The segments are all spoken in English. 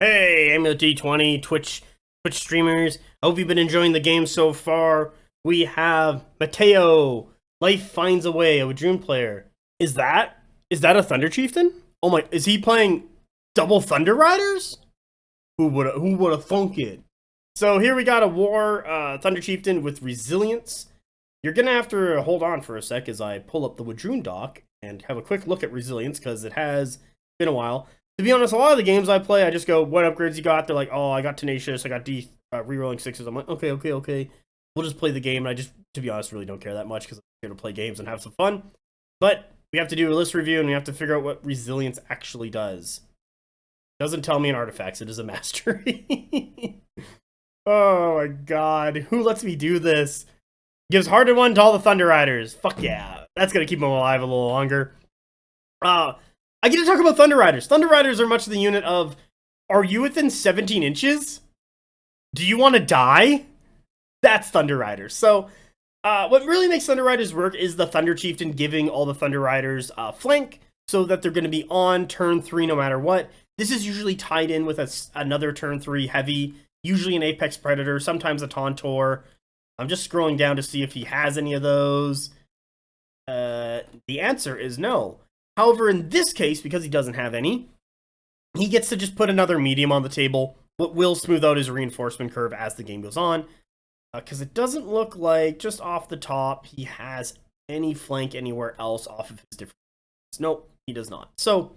Hey, Amulet D20, Twitch streamers. I hope you've been enjoying the game so far. We have Matteo. Life finds a way, a Wadroon player. Is that a Thunder Chieftain? Oh my, is he playing double Thunder Riders? Who would have thunk it? So here we got a war Thunder Chieftain with resilience. You're gonna have to hold on for a sec as I pull up the Wadroon doc and have a quick look at resilience because it has been a while. To be honest, a lot of the games I play, I just go, what upgrades you got? They're like, oh, I got Tenacious, I got rerolling sixes. I'm like, okay. We'll just play the game. And I just, to be honest, really don't care that much because I'm here to play games and have some fun. But we have to do a list review and we have to figure out what resilience actually does. It doesn't tell me in artifacts, it is a mastery. Oh my god, who lets me do this? Gives hardened one to all the Thunder Riders. Fuck yeah, that's gonna keep them alive a little longer. I get to talk about Thunder Riders. Thunder Riders are much of the unit of, are you within 17 inches? Do you want to die? That's Thunder Riders. So, what really makes Thunder Riders work is the Thunder Chieftain giving all the Thunder Riders flank, so that they're going to be on turn 3 no matter what. This is usually tied in with another turn 3 heavy, usually an Apex Predator, sometimes a Tauntaur. I'm just scrolling down to see if he has any of those. The answer is no. However, in this case, because he doesn't have any, he gets to just put another medium on the table, but will smooth out his reinforcement curve as the game goes on. Because it doesn't look like, just off the top, he has any flank anywhere else off of his different... Nope, he does not. So,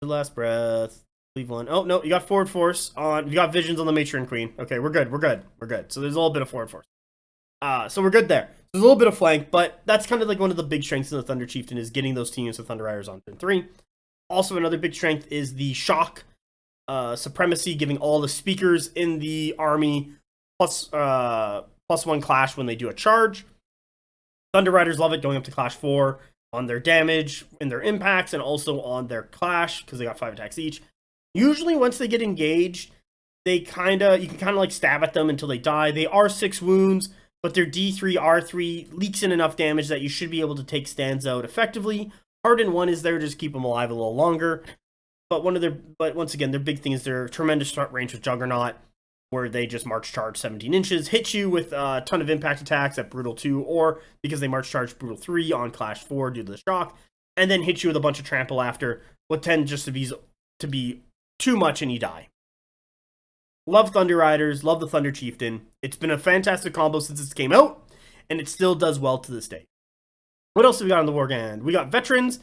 the last breath, leave one. Oh, no, you got forward force on... You got visions on the Matron Queen. Okay, we're good. So there's a little bit of forward force. So we're good there. There's a little bit of flank, but that's kind of like one of the big strengths in the Thunder Chieftain is getting those teams of Thunder Riders on turn 3. Also, another big strength is the shock supremacy, giving all the speakers in the army +1 clash when they do a charge. Thunder Riders love it, going up to clash 4 on their damage, in their impacts, and also on their clash, because they got 5 attacks each. Usually, once they get engaged, you can kind of like stab at them until they die. They are 6 wounds, but their D3, R3 leaks in enough damage that you should be able to take stands out effectively. Harden 1 is there to just keep them alive a little longer. But once again, their big thing is their tremendous start range with Juggernaut, where they just march charge 17 inches, hit you with a ton of impact attacks at Brutal 2, or because they march charge Brutal 3 on Clash 4 due to the shock, and then hit you with a bunch of trample after, what tend just to be too much and you die. Love Thunder Riders, love the Thunder Chieftain. It's been a fantastic combo since it came out, and it still does well to this day. What else have we got on the Wargand? We got Veterans,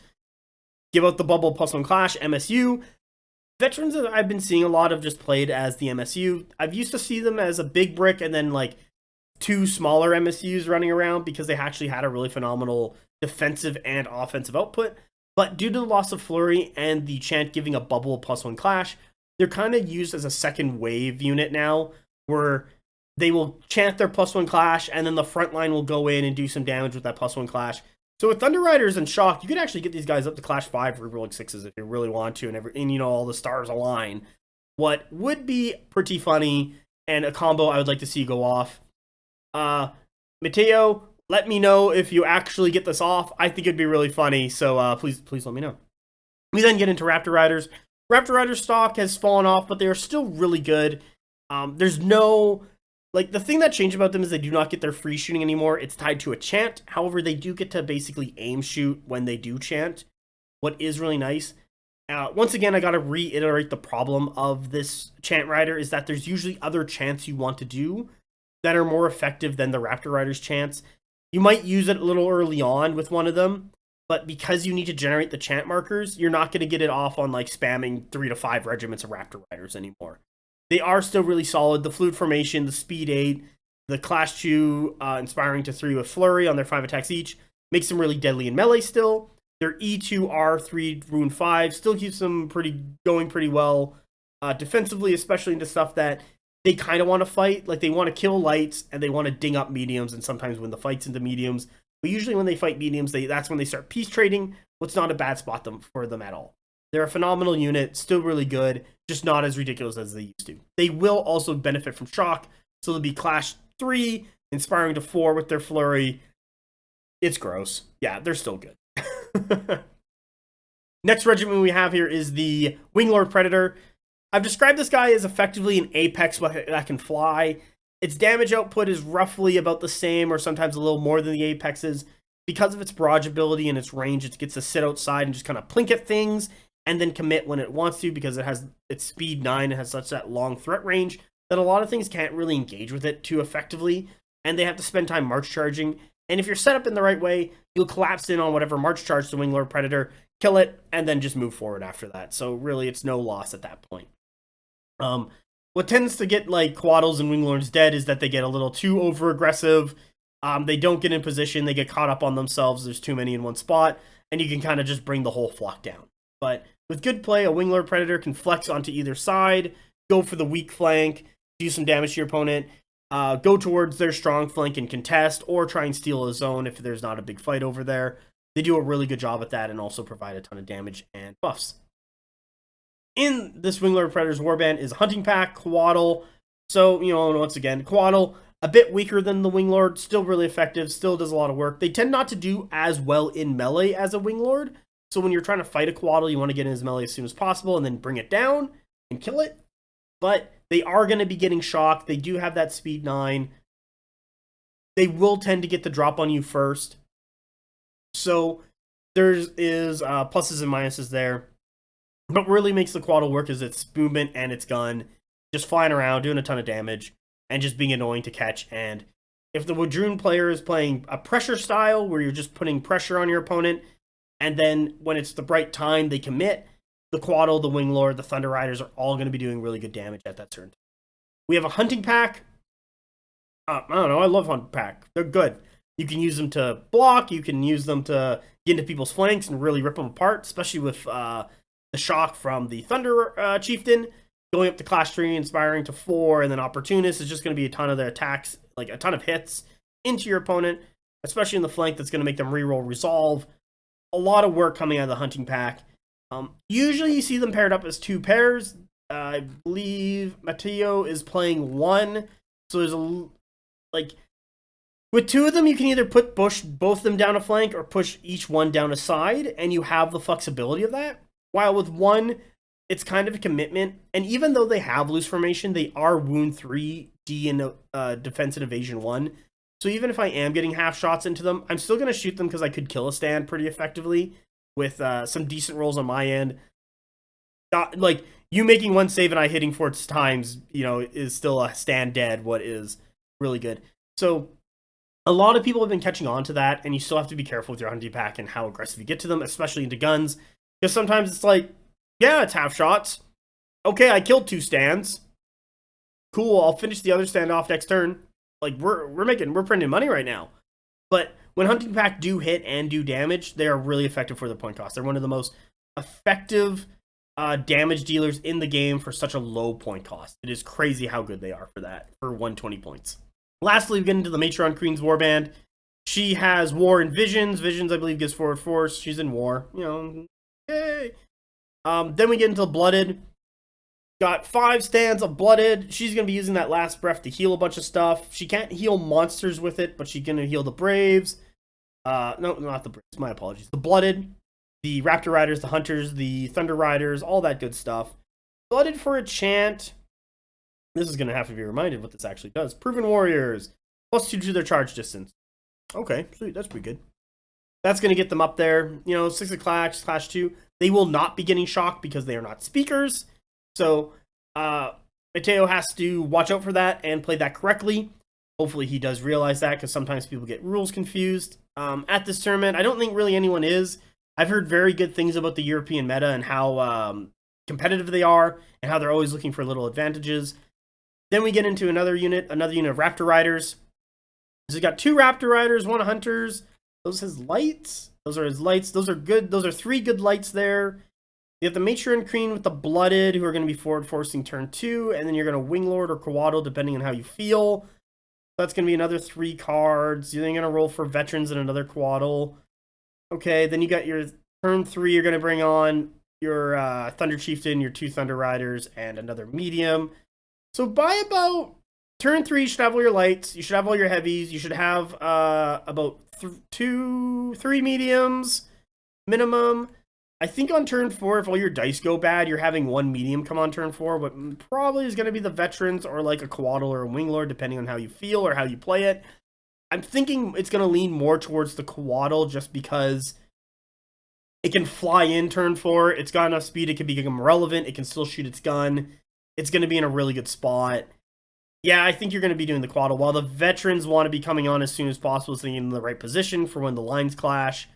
give out the bubble +1 clash, MSU. Veterans I've been seeing a lot of just played as the MSU. I've used to see them as a big brick and then like 2 smaller MSUs running around because they actually had a really phenomenal defensive and offensive output. But due to the loss of Flurry and the chant giving a bubble +1 clash, they're kind of used as a second wave unit now, where they will chant their +1 clash, and then the front line will go in and do some damage with that +1 clash. So with Thunder Riders and Shock, you could actually get these guys up to Clash 5 rerolling 6s if you really want to, and you know, all the stars align. What would be pretty funny, and a combo I would like to see go off. Matteo, let me know if you actually get this off. I think it'd be really funny, so please let me know. We then get into Raptor Riders. Raptor Rider stock has fallen off, but they are still really good. There's no... Like, the thing that changed about them is they do not get their free shooting anymore. It's tied to a chant. However, they do get to basically aim shoot when they do chant, what is really nice. Once again, I gotta reiterate the problem of this chant rider is that there's usually other chants you want to do that are more effective than the Raptor Rider's chants. You might use it a little early on with one of them, but because you need to generate the chant markers, you're not going to get it off on like spamming 3 to 5 regiments of Raptor Riders anymore. They are still really solid. The Fluid Formation, the Speed 8, the Clash 2, Inspiring to 3 with Flurry on their 5 attacks each, makes them really deadly in melee still. Their E2, R3, Rune 5 still keeps them going pretty well defensively, especially into stuff that they kind of want to fight. Like, they want to kill lights, and they want to ding up mediums, and sometimes win the fights into mediums. But usually when they fight mediums, that's when they start peace trading, what's not a bad spot for them at all. They're a phenomenal unit, still really good, just not as ridiculous as they used to. They will also benefit from shock, so they'll be Clash 3, Inspiring to 4 with their Flurry. It's gross. Yeah, they're still good. Next regiment we have here is the Winglord Predator. I've described this guy as effectively an apex that can fly. Its damage output is roughly about the same, or sometimes a little more than the apex's. Because of its barrage ability and its range, it gets to sit outside and just kind of plink at things and then commit when it wants to, because it has its speed 9 and has such that long threat range that a lot of things can't really engage with it too effectively, and they have to spend time march charging. And if you're set up in the right way, you'll collapse in on whatever march charge the Winglord Predator, kill it, and then just move forward after that. So really, it's no loss at that point. What tends to get like Quaddles and Winglords dead is that they get a little too over aggressive. They don't get in position. They get caught up on themselves. There's too many in one spot, and you can kind of just bring the whole flock down. But with good play, a Winglord Predator can flex onto either side, go for the weak flank, do some damage to your opponent, go towards their strong flank and contest, or try and steal a zone if there's not a big fight over there. They do a really good job at that and also provide a ton of damage and buffs. In this Winglord Predator's warband is a Hunting Pack, Quaddle. So, once again, Quaddle, a bit weaker than the Winglord, still really effective, still does a lot of work. They tend not to do as well in melee as a Winglord. So when you're trying to fight a Quaddle, you want to get in his melee as soon as possible and then bring it down and kill it. But they are going to be getting shocked. They do have that speed 9. They will tend to get the drop on you first. So there is pluses and minuses there. What really makes the Quaddle work is its movement and its gun, just flying around, doing a ton of damage, and just being annoying to catch. And if the Wadroon player is playing a pressure style, where you're just putting pressure on your opponent, and then when it's the right time, they commit, the Quaddle, the Winglord, the Thunder Riders are all going to be doing really good damage at that turn. We have a Hunting Pack. I don't know, I love Hunting Pack. They're good. You can use them to block, you can use them to get into people's flanks and really rip them apart, especially with the shock from the Thunder Chieftain, going up to Clash 3, inspiring to 4, and then Opportunist is just going to be a ton of their attacks, like a ton of hits into your opponent, especially in the flank. That's going to make them reroll Resolve. A lot of work coming out of the Hunting Pack. Usually you see them paired up as 2 pairs. I believe Matteo is playing 1, so there's with 2 of them, you can either push both of them down a flank or push each one down a side, and you have the flexibility of that. While with 1, it's kind of a commitment, and even though they have loose formation, they are wound 3, D, and defense and evasion 1. So even if I am getting half shots into them, I'm still going to shoot them because I could kill a stand pretty effectively with some decent rolls on my end. Not like you making 1 save and I hitting 4 times, is still a stand dead. What is really good. So a lot of people have been catching on to that, and you still have to be careful with your Hunting Pack and how aggressive you get to them, especially into guns. Because sometimes it's like, yeah, it's half shots. Okay, I killed 2 stands. Cool, I'll finish the other stand off next turn. Like, we're printing money right now. But when Hunting Pack do hit and do damage, they are really effective for the point cost. They're one of the most effective damage dealers in the game for such a low point cost. It is crazy how good they are for that, for 120 points. Lastly, we get into the Matron Queen's warband. She has War and Visions. Visions, I believe, gives forward force. She's in War. Yay! Then we get into Blooded. Got 5 stands of Blooded. She's going to be using that last breath to heal a bunch of stuff. She can't heal monsters with it, but she's going to heal the Braves. No, not the Braves. My apologies. The Blooded, the Raptor Riders, the Hunters, the Thunder Riders, all that good stuff. Blooded for a chant. This is going to have to be reminded what this actually does. Proven Warriors. +2 to their charge distance. Okay, sweet. That's pretty good. That's going to get them up there. 6 of Clash 2. They will not be getting shocked because they are not speakers. So, Matteo has to watch out for that and play that correctly. Hopefully he does realize that, because sometimes people get rules confused. At this tournament, I don't think really anyone is. I've heard very good things about the European meta and how competitive they are and how they're always looking for little advantages. Then we get into another unit of Raptor Riders. So we got 2 Raptor Riders, 1 Hunters. Those are his lights. Those are his lights. Those are good. Those are 3 good lights there. You have the Matron Queen with the Blooded, who are going to be forward forcing turn 2, and then you're going to Winglord or Quaddle, depending on how you feel. That's going to be another 3 cards. You're then going to roll for Veterans and another Quaddle. Okay, then you got your turn 3. You're going to bring on your Thunder Chieftain, your 2 Thunder Riders, and another medium. So by about turn 3, you should have all your lights. You should have all your heavies. You should have about 3 mediums minimum. I think on turn 4, if all your dice go bad, you're having one medium come on turn 4, but probably is going to be the veterans or like a Quaddle or a Winglord, depending on how you feel or how you play it. I'm thinking it's going to lean more towards the Quaddle just because it can fly in turn 4. It's got enough speed, it can become relevant. It can still shoot its gun. It's going to be in a really good spot. Yeah, I think you're going to be doing the Quaddle. While the veterans want to be coming on as soon as possible so they're in the right position for when the lines clash.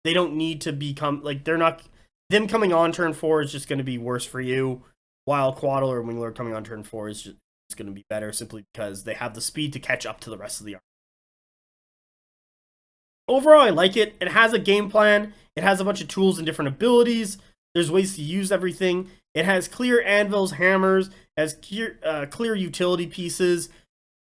They don't need to become, like, they're not, them coming on turn 4 is just going to be worse for you, while Quaddle or Winglord coming on turn 4 is just going to be better simply because they have the speed to catch up to the rest of the army. Overall, I like it. It has a game plan. It has a bunch of tools and different abilities. There's ways to use everything. It has clear anvils, hammers, has clear utility pieces.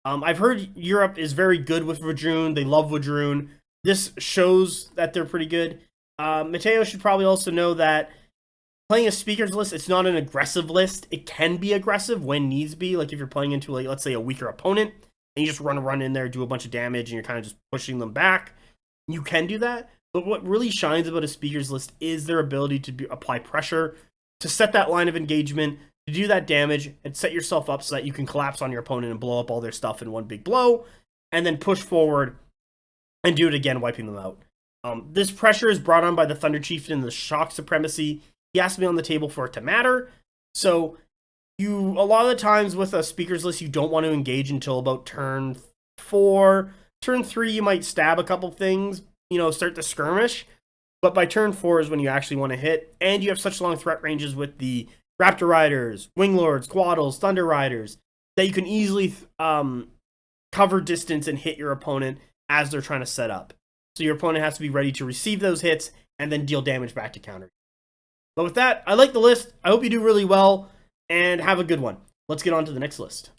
I've heard Europe is very good with Vadroon. They love Vadroon. This shows that they're pretty good. Matteo should probably also know that playing a speakers list, it's not an aggressive list. It can be aggressive when needs be. Like if you're playing into, like, let's say a weaker opponent, and you just run in there, do a bunch of damage, and you're kind of just pushing them back. You can do that. But what really shines about a speakers list is their ability to apply pressure, to set that line of engagement, to do that damage, and set yourself up so that you can collapse on your opponent and blow up all their stuff in one big blow, and then push forward and do it again, wiping them out. This pressure is brought on by the Thunder Chieftain and the Shock Supremacy. He has to be on the table for it to matter. So a lot of the times with a speakers list, you don't want to engage until about turn 4. Turn 3, you might stab a couple things, start the skirmish. But by turn 4 is when you actually want to hit. And you have such long threat ranges with the Raptor Riders, Winglords, Quaddles, Thunder Riders, that you can easily cover distance and hit your opponent as they're trying to set up. So your opponent has to be ready to receive those hits and then deal damage back to counter. But with that, I like the list. I hope you do really well and have a good one. Let's get on to the next list.